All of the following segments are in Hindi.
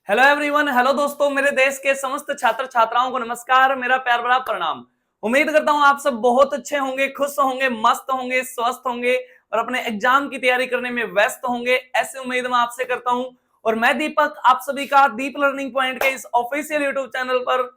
हेलो एवरीवन, हेलो दोस्तों, मेरे देश के समस्त छात्र छात्राओं को नमस्कार, मेरा प्यार भरा प्रणाम। उम्मीद करता हूं आप सब बहुत अच्छे होंगे, खुश होंगे, मस्त होंगे, स्वस्थ होंगे और अपने एग्जाम की तैयारी करने में व्यस्त होंगे, ऐसी उम्मीद मैं आपसे करता हूं। और मैं दीपक आप सभी का दीप लर्निंग पॉइंट के इस ऑफिशियल यूट्यूब चैनल पर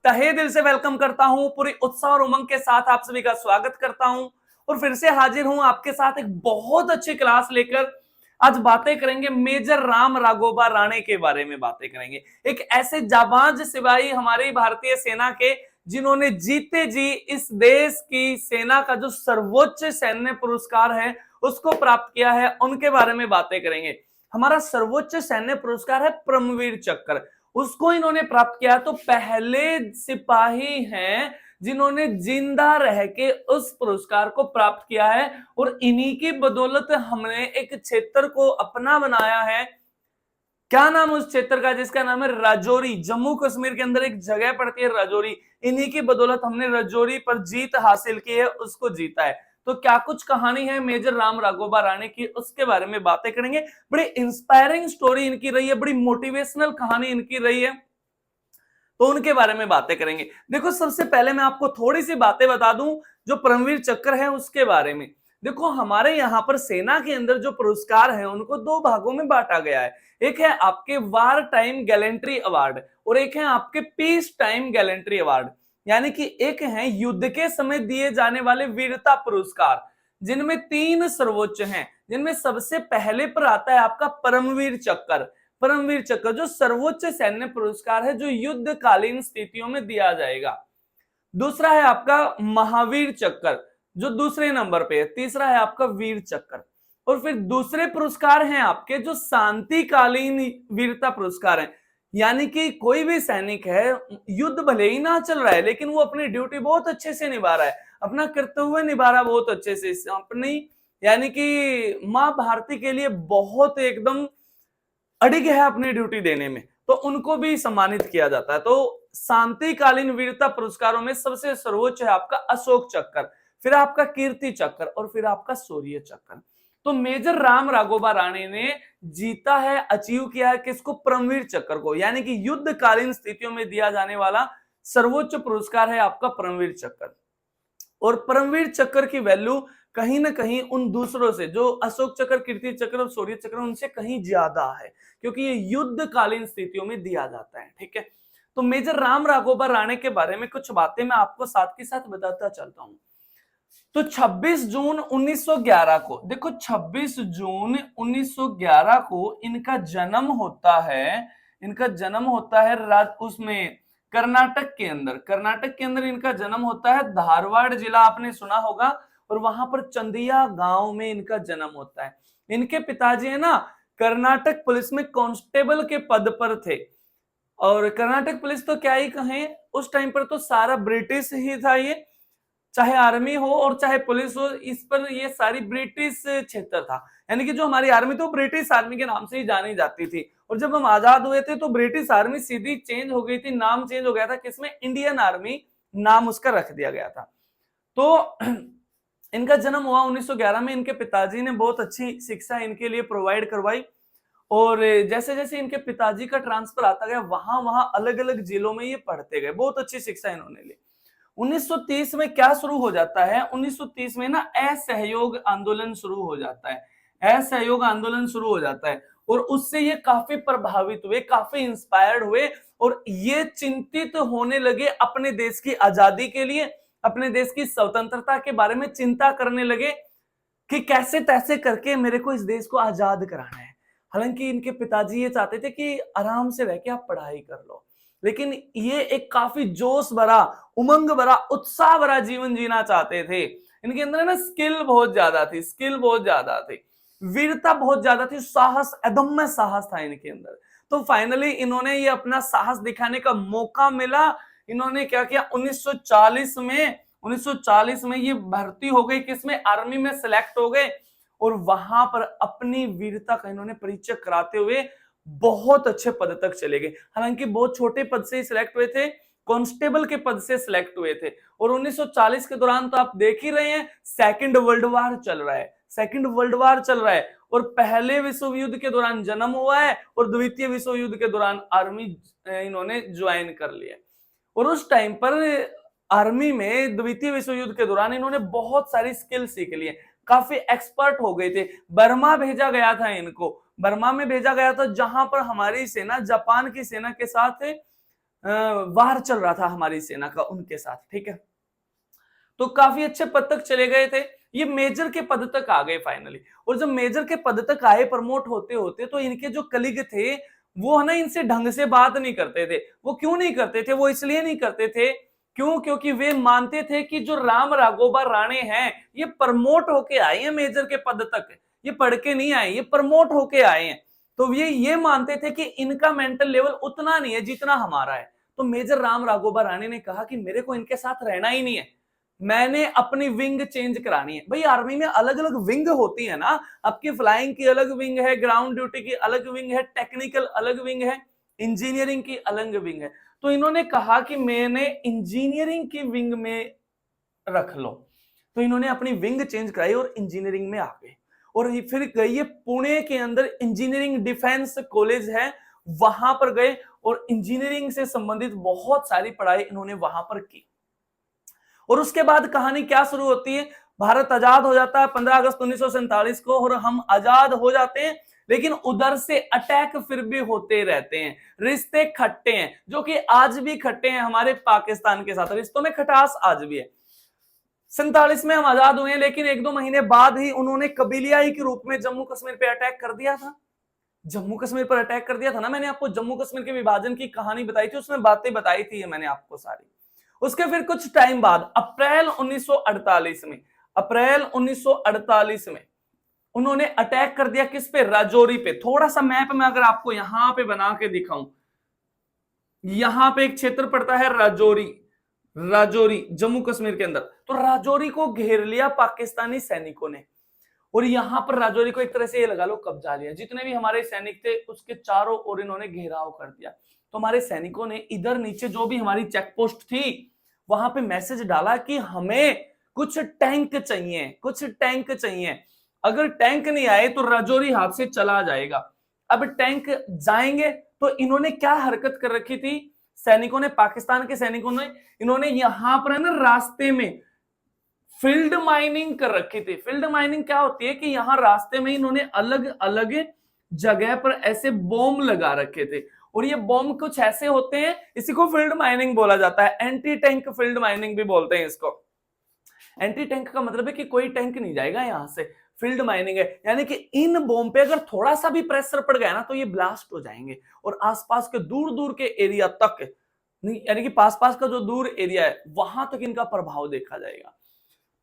तहे दिल से वेलकम करता हूं, पूरी उत्साह और उमंग के साथ आप सभी का स्वागत करता हूं और फिर से हाजिर हूं आपके साथ एक बहुत अच्छी क्लास लेकर। आज बातें करेंगे मेजर राम राघोबा राणे के बारे में बातें करेंगे। एक ऐसे जाबाज सिपाही हमारी भारतीय सेना के जिन्होंने जीते जी इस देश की सेना का जो सर्वोच्च सैन्य पुरस्कार है उसको प्राप्त किया है, उनके बारे में बातें करेंगे। हमारा सर्वोच्च सैन्य पुरस्कार है परमवीर चक्र, उसको इन्होंने प्राप्त किया। तो पहले सिपाही हैं जिन्होंने जिंदा रह के उस पुरस्कार को प्राप्त किया है और इन्हीं की बदौलत हमने एक क्षेत्र को अपना बनाया है। क्या नाम उस क्षेत्र का? जिसका नाम है राजौरी। जम्मू कश्मीर के अंदर एक जगह पड़ती है राजौरी। इन्हीं की बदौलत हमने राजौरी पर जीत हासिल की है, उसको जीता है। तो क्या कुछ कहानी है मेजर राम राघोबा राणे की, उसके बारे में बातें करेंगे। बड़ी इंस्पायरिंग स्टोरी इनकी रही है, बड़ी मोटिवेशनल कहानी इनकी रही है, तो उनके बारे में बातें करेंगे। देखो, सबसे पहले मैं आपको थोड़ी सी बातें बता दूं जो परमवीर चक्र है उसके बारे में। देखो, हमारे यहां पर सेना के अंदर जो पुरस्कार है उनको दो भागों में बांटा गया है। एक है आपके वार टाइम गैलेंट्री अवार्ड और एक है आपके पीस टाइम गैलेंट्री अवार्ड। यानी कि एक है युद्ध के समय दिए जाने वाले वीरता पुरस्कार, जिनमें तीन सर्वोच्च हैं, जिनमें सबसे पहले पर आता है आपका परमवीर चक्र। परमवीर चक्र जो सर्वोच्च सैन्य पुरस्कार है जो युद्धकालीन स्थितियों में दिया जाएगा। दूसरा है आपका महावीर चक्र जो दूसरे नंबर पे है। तीसरा है आपका वीर चक्र। और फिर दूसरे पुरस्कार हैं आपके जो शांतिकालीन वीरता पुरस्कार हैं। यानी कि कोई भी सैनिक है, युद्ध भले ही ना चल रहा है लेकिन वो अपनी ड्यूटी बहुत अच्छे से निभा रहा है, अपना कर्तव्य निभा रहा है बहुत अच्छे से अपनी, यानी कि मां भारती के लिए बहुत एकदम अड़िग है अपनी ड्यूटी देने में, तो उनको भी सम्मानित किया जाता है। तो शांतिकालीन वीरता पुरस्कारों में सबसे सर्वोच्च है आपका अशोक चक्र, फिर आपका कीर्ति चक्र और फिर आपका शौर्य चक्र। तो मेजर राम राघोबा राणे ने जीता है, अचीव किया है किसको? परमवीर चक्र को। यानी कि युद्धकालीन स्थितियों में दिया जाने वाला सर्वोच्च पुरस्कार है आपका परमवीर चक्र। और परमवीर चक्र की वैल्यू कहीं ना कहीं उन दूसरों से, जो अशोक चक्र, कीर्ति चक्र और शौर्य चक्र, उनसे कहीं ज्यादा है, क्योंकि ये युद्धकालीन स्थितियों में दिया जाता है। ठीक है, तो मेजर राम राघोबा राणे के बारे में कुछ बातें मैं आपको साथ के साथ बताता चलता हूं। तो 26 जून 1911 को, देखो 26 जून 1911 को इनका जन्म होता है। इनका जन्म होता है उसमें कर्नाटक के अंदर। कर्नाटक के अंदर इनका जन्म होता है, धारवाड़ जिला आपने सुना होगा, और वहां पर चंदिया गांव में इनका जन्म होता है। इनके पिताजी है ना कर्नाटक पुलिस में कांस्टेबल के पद पर थे। और कर्नाटक पुलिस तो क्या ही कहें, उस टाइम पर तो सारा ब्रिटिश ही था, ये चाहे आर्मी हो और चाहे पुलिस हो, इस पर ये सारी ब्रिटिश क्षेत्र था। यानी कि जो हमारी आर्मी तो ब्रिटिश आर्मी के नाम से ही जानी जाती थी। और जब हम आजाद हुए थे तो ब्रिटिश आर्मी सीधी चेंज हो गई थी, नाम चेंज हो गया था, किसमें? इंडियन आर्मी नाम उसका रख दिया गया था। तो इनका जन्म हुआ 1911 में। इनके पिताजी ने बहुत अच्छी शिक्षा इनके लिए प्रोवाइड करवाई और जैसे जैसे इनके पिताजी का ट्रांसफर आता गया वहां वहां अलग अलग जिलों में ये पढ़ते गए, बहुत अच्छी शिक्षा इन्होंने ली। 1930 में क्या शुरू हो जाता है? 1930 में ना असहयोग आंदोलन शुरू हो जाता है। असहयोग आंदोलन शुरू हो जाता है और उससे ये काफी प्रभावित हुए, काफी इंस्पायर्ड हुए और ये चिंतित होने लगे अपने देश की आजादी के लिए, अपने देश की स्वतंत्रता के बारे में चिंता करने लगे कि कैसे तैसे करके मेरे को इस देश को आजाद कराना है। हालांकि इनके पिताजी ये चाहते थे कि आराम से रह के आप पढ़ाई कर लो, लेकिन ये एक काफी जोश भरा, उमंग भरा, उत्साह भरा जीवन जीना चाहते थे। इनके अंदर ना स्किल बहुत ज्यादा थी, स्किल बहुत ज्यादा थी, वीरता बहुत ज्यादा थी, साहस, अदम्य साहस था इनके अंदर। तो फाइनली इन्होंने ये अपना साहस दिखाने का मौका मिला। इन्होंने क्या किया? 1940 में ये भर्ती हो गई किसमें? आर्मी में सिलेक्ट हो गए और वहां पर अपनी वीरता का इन्होंने परिचय कराते हुए बहुत अच्छे पद तक चले गए। हालांकि बहुत छोटे पद से ही सिलेक्ट हुए थे, कांस्टेबल के पद से सिलेक्ट हुए थे। और 1940 के दौरान तो आप देख ही रहे हैं, सेकंड वर्ल्ड वॉर चल रहा है। सेकंड वर्ल्ड वॉर चल रहा है और पहले विश्व युद्ध के दौरान जन्म हुआ है और द्वितीय विश्व युद्ध के दौरान आर्मी इन्होंने ज्वाइन कर लिया। और उस टाइम पर आर्मी में द्वितीय विश्व युद्ध के दौरान इन्होंने बहुत सारी स्किल सीख ली है, काफी एक्सपर्ट हो गए थे। बर्मा भेजा गया था इनको, बर्मा में भेजा गया था जहां पर हमारी सेना जापान की सेना के साथ वार चल रहा था, हमारी सेना का उनके साथ, ठीक है। तो काफी अच्छे पद तक चले गए थे, ये मेजर के पद तक आ गए फाइनली। और जब मेजर के पद तक आए प्रमोट होते होते, तो इनके जो कलीग थे वो है ना इनसे ढंग से बात नहीं करते थे। वो क्यों नहीं करते थे? वो इसलिए नहीं करते थे, क्यों? क्योंकि वे मानते थे कि जो राम राघोबा राणे हैं ये प्रमोट होके आए हैं मेजर के पद तक, ये पढ़ के नहीं आए, ये प्रमोट होके आए हैं। तो ये मानते थे कि इनका मेंटल लेवल उतना नहीं है जितना हमारा है। तो मेजर राम राघोबा राणे ने कहा कि मेरे को इनके साथ रहना ही नहीं है, मैंने अपनी विंग चेंज करानी है। भाई आर्मी में अलग अलग विंग होती है ना, आपकी फ्लाइंग की अलग विंग है, ग्राउंड ड्यूटी की अलग विंग है, टेक्निकल अलग विंग है, इंजीनियरिंग की अलग विंग है। तो इन्होंने कहा कि मैंने इंजीनियरिंग की विंग में रख लो। तो इन्होंने अपनी विंग चेंज कराई और इंजीनियरिंग में आ गए। और फिर गई ये पुणे के अंदर इंजीनियरिंग डिफेंस कॉलेज है, वहां पर गए और इंजीनियरिंग से संबंधित बहुत सारी पढ़ाई इन्होंने वहां पर की। और उसके बाद कहानी क्या शुरू होती है? भारत आजाद हो जाता है 15 अगस्त 1947 को और हम आजाद हो जाते हैं, लेकिन उधर से अटैक फिर भी होते रहते हैं, रिश्ते खट्टे हैं, जो कि आज भी खट्टे हैं हमारे पाकिस्तान के साथ, रिश्तों में खटास आज भी है। 47 में हम आजाद हुए, लेकिन 1-2 महीने बाद ही उन्होंने कबीलियाई के रूप में जम्मू कश्मीर पे अटैक कर दिया था। जम्मू कश्मीर पर अटैक कर दिया था ना, मैंने आपको जम्मू कश्मीर के विभाजन की कहानी बताई थी, उसमें बातें बताई थी मैंने आपको सारी। उसके फिर कुछ टाइम बाद अप्रैल 1948 में उन्होंने अटैक कर दिया किस पे? राजौरी पे। थोड़ा सा मैप में अगर आपको यहां पे बना के दिखाऊं, यहां पे एक क्षेत्र पड़ता है राजौरी जम्मू कश्मीर के अंदर। तो राजौरी को घेर लिया पाकिस्तानी सैनिकों ने और यहां पर राजौरी को एक तरह से ये लगा लो कब्जा लिया। जितने भी हमारे सैनिक थे उसके चारों ओर इन्होंने घेराव कर दिया। तो हमारे सैनिकों ने इधर नीचे जो भी हमारी चेक पोस्ट थी वहां पे मैसेज डाला कि हमें कुछ टैंक चाहिए, अगर टैंक नहीं आए तो राजौरी हाथ से चला जाएगा। अब टैंक जाएंगे तो इन्होंने क्या हरकत कर रखी थी सैनिकों ने, पाकिस्तान के सैनिकों ने, इन्होंने यहां पर है ना रास्ते में फील्ड माइनिंग कर रखी थी। फील्ड माइनिंग क्या होती है कि यहां रास्ते में इन्होंने अलग अलग जगह पर ऐसे बॉम्ब लगा रखे थे और ये बॉम्ब कुछ ऐसे होते हैं, इसी को फील्ड माइनिंग बोला जाता है। एंटी टैंक फील्ड माइनिंग भी बोलते हैं इसको। एंटी टैंक का मतलब है कि कोई टैंक नहीं जाएगा यहां से, फील्ड माइनिंग है, यानी कि इन बॉम्ब पे अगर थोड़ा सा भी प्रेशर पड़ गया ना तो ये ब्लास्ट हो जाएंगे और आसपास के दूर दूर के एरिया तक नहीं, यानी कि पास का जो दूर एरिया है वहां तक इनका प्रभाव देखा जाएगा।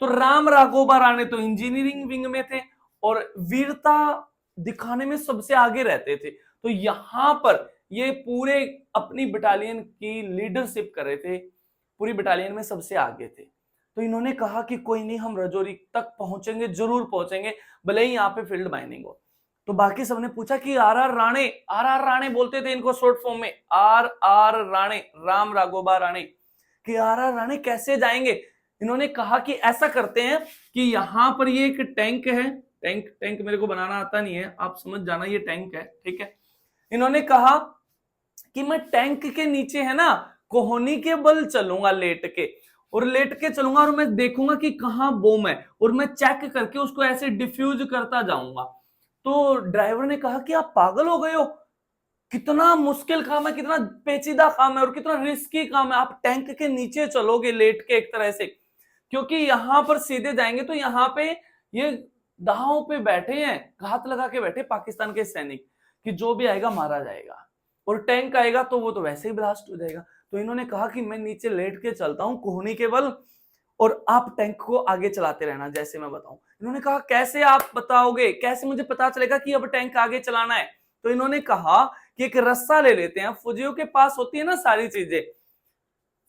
तो राम राघोबा राणे तो इंजीनियरिंग विंग में थे और वीरता दिखाने में सबसे आगे रहते थे। तो यहां पर ये पूरे अपनी बटालियन की लीडरशिप कर रहे थे, पूरी बटालियन में सबसे आगे थे। तो इन्होंने कहा कि कोई नहीं, हम राजौरी तक पहुंचेंगे, जरूर पहुंचेंगे, भले ही यहाँ पे फील्ड माइनिंग हो। तो बाकी सबने पूछा कि आर आर राणे बोलते थे इनको शॉर्ट फॉर्म में, आर राणे, राम राघोबा राणे, कि आर राणे कैसे जाएंगे? इन्होंने कहा कि ऐसा करते हैं कि यहां पर ये एक टैंक है, टैंक मेरे को बनाना आता नहीं है, आप समझ जाना ये टैंक है, ठीक है। इन्होंने कहा कि मैं टैंक के नीचे है ना कोहनी के बल चलूंगा, लेट के चलूंगा और मैं देखूंगा कि कहां बम है और मैं चेक करके उसको ऐसे डिफ्यूज करता जाऊंगा। तो ड्राइवर ने कहा कि आप पागल हो गए हो, कितना मुश्किल काम है, कितना पेचीदा काम है और कितना रिस्की काम है। आप टैंक के नीचे चलोगे लेट के एक तरह से, क्योंकि यहां पर सीधे जाएंगे तो यहां पे ये दांव पे बैठे हैं, घात लगा के बैठे पाकिस्तान के सैनिक, कि जो भी आएगा मारा जाएगा और टैंक आएगा तो वो तो वैसे ही ब्लास्ट हो जाएगा। तो इन्होंने कहा कि मैं नीचे लेट के चलता हूं कोहनी के बल और आप टैंक को आगे चलाते रहना जैसे मैं बताऊं। इन्होंने कहा कैसे आप बताओगे, कैसे मुझे पता चलेगा कि अब टैंक आगे चलाना है? तो इन्होंने कहा कि एक रस्सा ले लेते हैं, फौजियों के पास होती है ना सारी चीजें,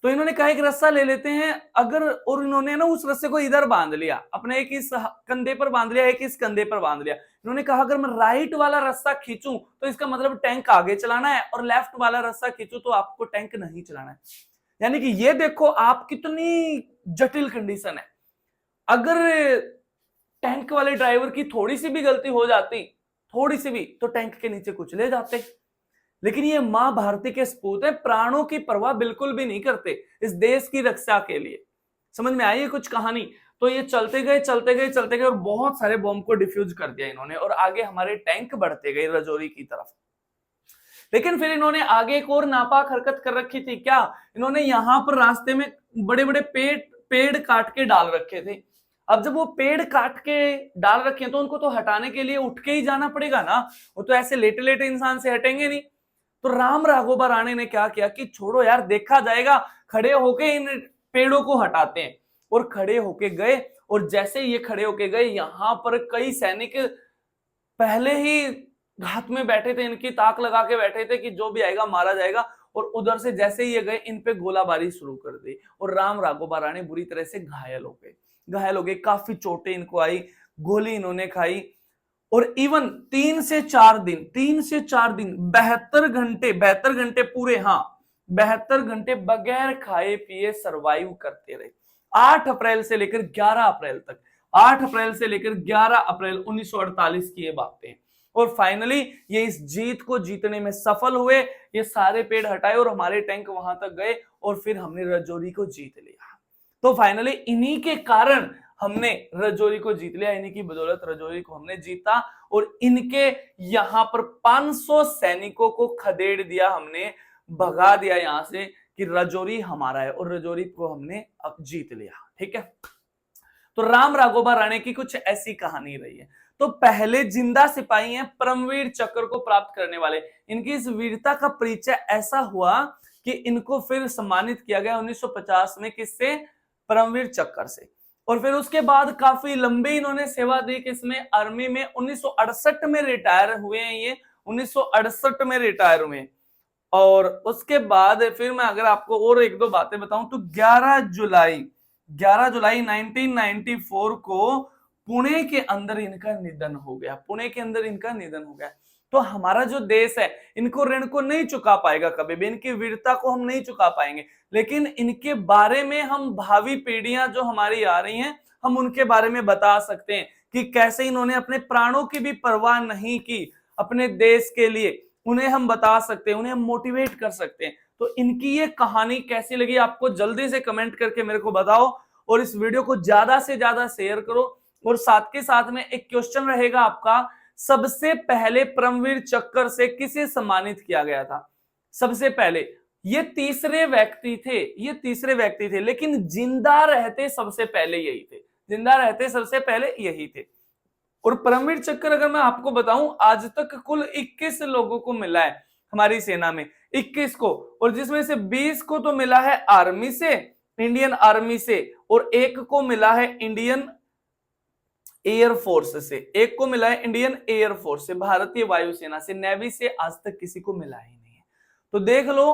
तो इन्होंने कहा एक रस्सा ले लेते हैं अगर, और इन्होंने ना उस रस्से को इधर बांध लिया, अपने एक इस कंधे पर बांध लिया, एक इस कंधे पर बांध लिया। इन्होंने कहा अगर मैं राइट वाला रस्सा खींचूं तो इसका मतलब टैंक आगे चलाना है और लेफ्ट वाला रस्सा खींचूं तो आपको टैंक नहीं चलाना है। यानी कि ये देखो आप कितनी जटिल कंडीशन है। अगर टैंक वाले ड्राइवर की थोड़ी सी भी गलती हो जाती, थोड़ी सी भी, तो टैंक के नीचे कुचले ले जाते। लेकिन ये मां भारती के सपूत है, प्राणों की परवाह बिल्कुल भी नहीं करते इस देश की रक्षा के लिए। समझ में आई है कुछ कहानी? तो ये चलते गए चलते गए चलते गए और बहुत सारे बॉम्ब को डिफ्यूज कर दिया इन्होंने, और आगे हमारे टैंक बढ़ते गए रजौरी की तरफ। लेकिन फिर इन्होंने आगे एक और नापाक हरकत कर रखी थी। क्या? इन्होंने यहां पर रास्ते में बड़े बड़े पेड़ काट के डाल रखे थे। अब जब वो पेड़ काट के डाल रखे हैं तो उनको तो हटाने के लिए उठ के ही जाना पड़ेगा ना, वो तो ऐसे लेटे लेटे इंसान से हटेंगे नहीं। तो राम राघोबा राणे ने क्या किया कि छोड़ो यार, देखा जाएगा, खड़े होके इन पेड़ों को हटाते हैं। और खड़े होके गए, और जैसे ये खड़े होके गए, यहां पर कई सैनिक पहले ही घात में बैठे थे, इनकी ताक लगा के बैठे थे कि जो भी आएगा मारा जाएगा। और उधर से जैसे ही ये गए, इन पे गोलाबारी शुरू कर दी, और राम राघोबा राणे बुरी तरह से घायल हो गए, काफी चोटें इनको आई, गोली इन्होंने खाई। और इवन 3 से 4 दिन 72 घंटे पूरे, हाँ 72 घंटे बगैर खाए पिए सरवाइव करते रहे। 8 अप्रैल से लेकर 11 अप्रैल तक, 8 अप्रैल से लेकर 11 अप्रैल 1948 की ये बातें। और फाइनली ये इस जीत को जीतने में सफल हुए, ये सारे पेड़ हटाए और हमारे टैंक वहां तक गए, और फिर हमने रजौरी को जीत लिया। तो फाइनली इन्हीं के कारण हमने रजौरी को जीत लिया, इन्हीं की बदौलत रजौरी को हमने जीता। और इनके यहां पर 500 सैनिकों को खदेड़ दिया हमने, भगा दिया यहां से कि रजौरी हमारा है, और रजौरी को हमने अब जीत लिया। ठीक है, तो राम राघोबा राणे की कुछ ऐसी कहानी रही है। तो पहले जिंदा सिपाही हैं परमवीर चक्र को प्राप्त करने वाले। इनकी इस वीरता का परिचय ऐसा हुआ कि इनको फिर सम्मानित किया गया 1950 में, किससे? परमवीर चक्र से। और फिर उसके बाद काफी लंबी इन्होंने सेवा दी, किसमें? आर्मी में। 1968 में रिटायर हुए हैं ये, 1968 में रिटायर हुए। और उसके बाद फिर मैं अगर आपको और एक दो बातें बताऊं तो 11 जुलाई 1994 को पुणे के अंदर इनका निधन हो गया। पुणे के अंदर इनका निधन हो गया। तो हमारा जो देश है इनको ऋण को नहीं चुका पाएगा कभी भी, इनकी वीरता को हम नहीं चुका पाएंगे, लेकिन इनके बारे में हम भावी पीढ़ियां जो हमारी आ रही हैं, हम उनके बारे में बता सकते हैं कि कैसे इन्होंने अपने प्राणों की भी परवाह नहीं की अपने देश के लिए। उन्हें हम बता सकते हैं, उन्हें हम मोटिवेट कर सकते हैं। तो इनकी ये कहानी कैसी लगी आपको, जल्दी से कमेंट करके मेरे को बताओ, और इस वीडियो को ज्यादा से ज्यादा शेयर करो। और साथ के साथ में एक क्वेश्चन रहेगा आपका, सबसे पहले परमवीर चक्र से किसे सम्मानित किया गया था? सबसे पहले ये तीसरे व्यक्ति थे, लेकिन जिंदा रहते सबसे पहले यही थे, जिंदा रहते सबसे पहले यही थे। और परमवीर चक्र अगर मैं आपको बताऊं, आज तक कुल 21 लोगों को मिला है हमारी सेना में, 21 को, और जिसमें से 20 को तो मिला है आर्मी से, इंडियन आर्मी से, और एक को मिला है इंडियन एयरफोर्स से, एक को मिला है इंडियन एयरफोर्स से, भारतीय वायुसेना से। नेवी से आज तक किसी को मिला ही नहीं है। तो देख लो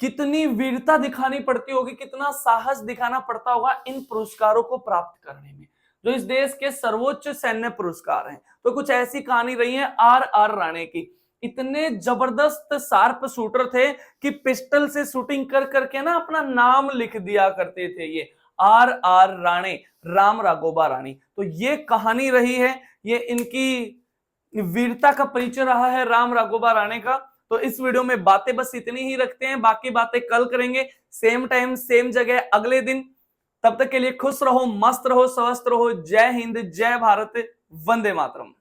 कितनी वीरता दिखानी पड़ती होगी, कितना साहस दिखाना पड़ता होगा इन पुरस्कारों को प्राप्त करने में, जो इस देश के सर्वोच्च सैन्य पुरस्कार हैं। तो कुछ ऐसी कहानी रही है आर राणे की। इतने जबरदस्त शार्प शूटर थे कि पिस्टल से शूटिंग कर करके ना अपना नाम लिख दिया करते थे ये आर राणे, राम राघोबा राणे। तो ये कहानी रही है, ये इनकी वीरता का परिचय रहा है राम राघोबा राणे का। तो इस वीडियो में बातें बस इतनी ही रखते हैं, बाकी बातें कल करेंगे, सेम टाइम सेम जगह अगले दिन। तब तक के लिए खुश रहो, मस्त रहो, स्वस्थ रहो। जय हिंद, जय भारत, वंदे मातरम।